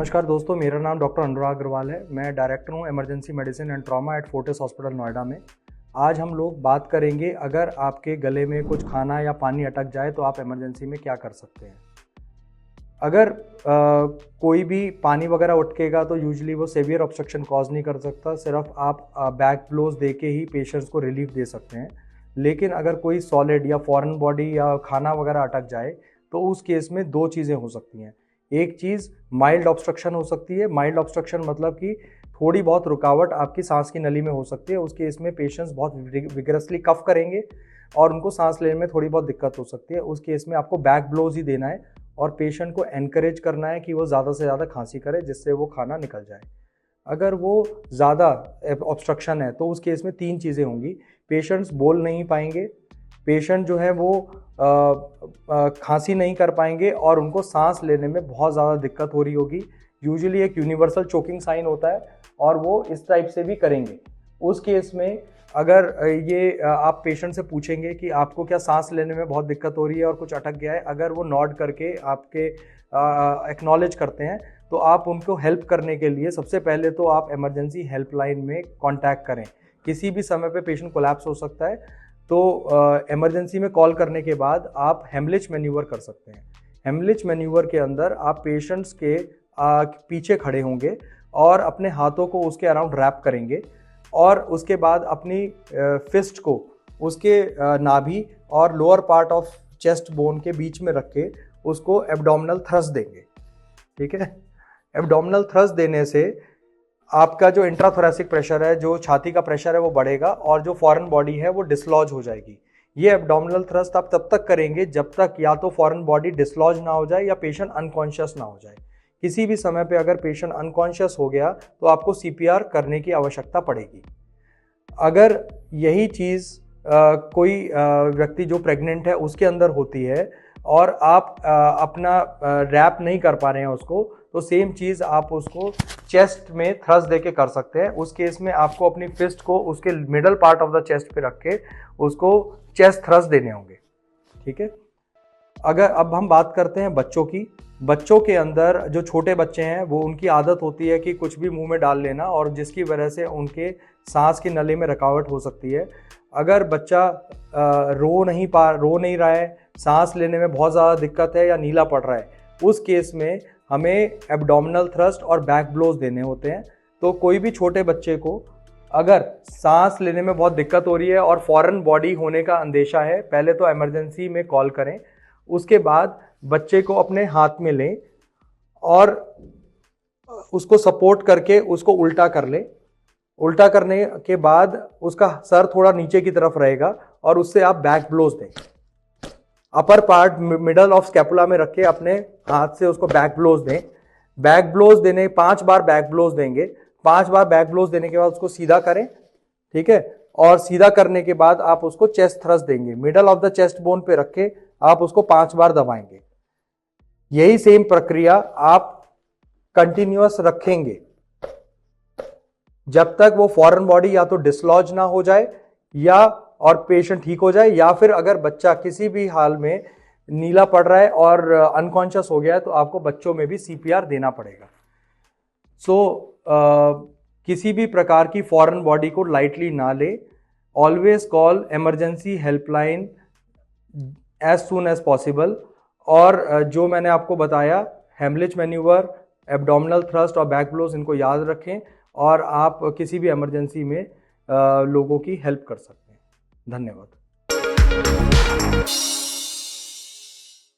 नमस्कार दोस्तों, मेरा नाम डॉक्टर अनुराग अग्रवाल है। मैं डायरेक्टर हूँ emergency medicine and trauma at Fortis hospital Noida में। आज हम लोग बात करेंगे, अगर आपके गले में कुछ खाना या पानी अटक जाए तो आप इमरजेंसी में क्या कर सकते हैं। अगर कोई भी पानी वगैरह उटकेगा तो यूजुअली वो सेवियर ऑब्स्ट्रक्शन कॉज नहीं कर सकता, सिर्फ आप बैक ब्लोज दे के ही पेशेंट्स को रिलीफ दे सकते हैं। लेकिन अगर कोई सॉलिड या फॉरेन बॉडी या खाना वगैरह अटक जाए तो उस केस में दो चीज़ें हो सकती हैं। एक चीज़ माइल्ड ऑब्स्ट्रक्शन हो सकती है। माइल्ड ऑब्स्ट्रक्शन मतलब कि थोड़ी बहुत रुकावट आपकी सांस की नली में हो सकती है। उस केस में पेशेंट्स बहुत विगरसली कफ करेंगे और उनको सांस लेने में थोड़ी बहुत दिक्कत हो सकती है। उस केस में आपको बैक ब्लोज ही देना है और पेशेंट को एनकरेज करना है कि वो ज़्यादा से ज़्यादा खांसी करे जिससे वो खाना निकल जाए। अगर वो ज़्यादा ऑब्स्ट्रक्शन है तो उस केस में तीन चीज़ें होंगी। पेशेंट्स बोल नहीं पाएंगे, पेशेंट जो है वो खांसी नहीं कर पाएंगे और उनको सांस लेने में बहुत ज़्यादा दिक्कत हो रही होगी। यूजुअली एक यूनिवर्सल चोकिंग साइन होता है और वो इस टाइप से भी करेंगे। उस केस में अगर ये आप पेशेंट से पूछेंगे कि आपको क्या सांस लेने में बहुत दिक्कत हो रही है और कुछ अटक गया है, अगर वो नॉड करके आपके एक्नॉलेज करते हैं तो आप उनको हेल्प करने के लिए सबसे पहले तो आप इमरजेंसी हेल्पलाइन में कांटेक्ट करें। किसी भी समय पे पेशेंट कोलैप्स हो सकता है तो इमरजेंसी में कॉल करने के बाद आप हेमलिच मैन्यूवर कर सकते हैं। हेमलिच मैन्यूवर के अंदर आप पेशेंट्स के पीछे खड़े होंगे और अपने हाथों को उसके अराउंड रैप करेंगे और उसके बाद अपनी फिस्ट को उसके नाभि और lower part of chest bone के बीच में रख के उसको एब्डोमिनल थ्रस्ट देंगे। ठीक है, एब्डोमिनल थ्रस्ट देने से आपका जो इंट्राथोरेसिक प्रेशर है, जो छाती का प्रेशर है, वो बढ़ेगा और जो फॉरेन बॉडी है वो डिसलॉज हो जाएगी। ये एब्डोमिनल थ्रस्ट आप तब तक करेंगे जब तक या तो फॉरेन बॉडी डिसलॉज ना हो जाए या पेशेंट अनकॉन्शियस ना हो जाए। किसी भी समय पे अगर पेशेंट अनकॉन्शियस हो गया तो आपको सीपीआर करने की आवश्यकता पड़ेगी। अगर यही चीज़ कोई व्यक्ति जो प्रेग्नेंट है उसके अंदर होती है और आप अपना रैप नहीं कर पा रहे हैं उसको, तो सेम चीज़ आप उसको चेस्ट में थ्रस्ट देके कर सकते हैं। उस केस में आपको अपनी फिस्ट को उसके middle part of the chest पे रख के उसको चेस्ट थ्रस्ट देने होंगे। ठीक है, अगर अब हम बात करते हैं बच्चों की। बच्चों के अंदर जो छोटे बच्चे हैं वो उनकी आदत होती है कि कुछ भी मुंह में डाल लेना और जिसकी वजह से उनके सांस की नली में रुकावट हो सकती है। अगर बच्चा रो नहीं रहा है, सांस लेने में बहुत ज़्यादा दिक्कत है या नीला पड़ रहा है, उस केस में हमें एब्डोमिनल थ्रस्ट और बैक ब्लोज देने होते हैं। तो कोई भी छोटे बच्चे को अगर सांस लेने में बहुत दिक्कत हो रही है और फॉरेन बॉडी होने का अंदेशा है, पहले तो इमरजेंसी में कॉल करें। उसके बाद बच्चे को अपने हाथ में लें और उसको सपोर्ट करके उसको उल्टा कर लें। उल्टा करने के बाद उसका सर थोड़ा नीचे की तरफ रहेगा और उससे आप बैक ब्लोज दें। Upper part middle of scapula में रख के अपने हाथ से उसको बैक ब्लोज दें। बैक ब्लोज देने 5 बार बैक ब्लोज देंगे। 5 बार बैक ब्लोज देने के बाद उसको सीधा करें। ठीक है, और सीधा करने के बाद आप उसको चेस्ट थ्रस्ट देंगे। Middle of the chest bone पे रख के आप उसको 5 बार दबाएंगे। यही सेम प्रक्रिया आप कंटिन्यूअस रखेंगे जब तक वो फॉरेन बॉडी या तो डिसलॉज ना हो जाए या और पेशेंट ठीक हो जाए, या फिर अगर बच्चा किसी भी हाल में नीला पड़ रहा है और अनकॉन्शियस हो गया है तो आपको बच्चों में भी सीपीआर देना पड़ेगा। किसी भी प्रकार की फॉरेन बॉडी को लाइटली ना ले। Always call emergency helpline as soon as possible. और जो मैंने आपको बताया, हेमलिच मैन्यूवर, एब्डोमिनल थ्रस्ट और बैक ब्लोज, इनको याद रखें और आप किसी भी इमरजेंसी में लोगों की हेल्प कर सकते हैं। धन्यवाद।